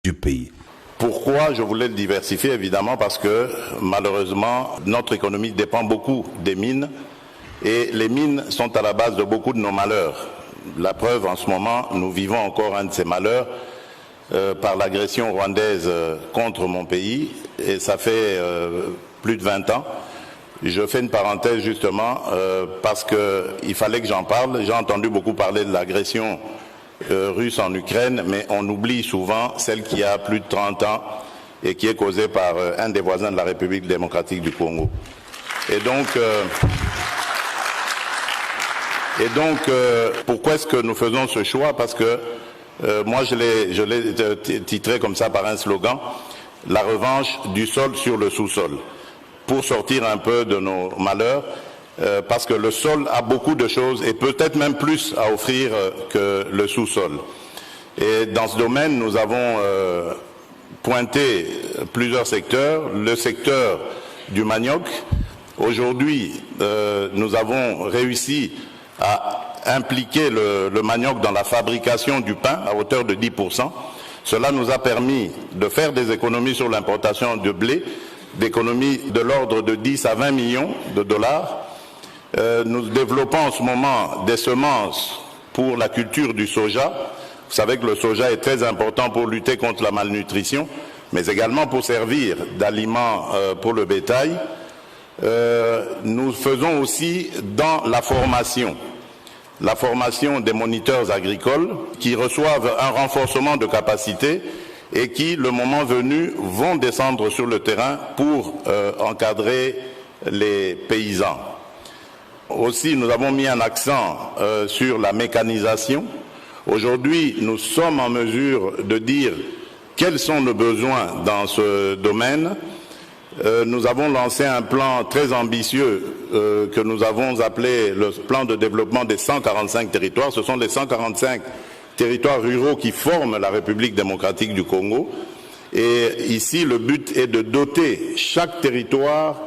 du pays. Pourquoi je voulais le diversifier? Évidemment parce que malheureusement notre économie dépend beaucoup des mines et les mines sont à la base de beaucoup de nos malheurs. La preuve, en ce moment, nous vivons encore un de ces malheurs par l'agression rwandaise contre mon pays et ça fait plus de 20 ans. Je fais une parenthèse justement parce qu'il fallait que j'en parle. J'ai entendu beaucoup parler de l'agression russe en Ukraine, mais on oublie souvent celle qui a plus de 30 ans et qui est causée par un des voisins de la République démocratique du Congo. Et donc, pourquoi est-ce que nous faisons ce choix? Parce que moi, je l'ai titré comme ça par un slogan, la revanche du sol sur le sous-sol, pour sortir un peu de nos malheurs, parce que le sol a beaucoup de choses et peut-être même plus à offrir que le sous-sol. Et dans ce domaine, nous avons pointé plusieurs secteurs. Le secteur du manioc. Aujourd'hui, nous avons réussi à impliquer le manioc dans la fabrication du pain à hauteur de 10%. Cela nous a permis de faire des économies sur l'importation de blé, d'économies de l'ordre de 10 à 20 millions de dollars. Nous développons en ce moment des semences pour la culture du soja. Vous savez que le soja est très important pour lutter contre la malnutrition, mais également pour servir d'aliment pour le bétail. Nous faisons aussi dans la formation des moniteurs agricoles qui reçoivent un renforcement de capacité et qui, le moment venu, vont descendre sur le terrain pour encadrer les paysans. Aussi, nous avons mis un accent sur la mécanisation. Aujourd'hui, nous sommes en mesure de dire quels sont nos besoins dans ce domaine. Nous avons lancé un plan très ambitieux que nous avons appelé le plan de développement des 145 territoires. Ce sont les 145 territoires ruraux qui forment la République démocratique du Congo. Et ici, le but est de doter chaque territoire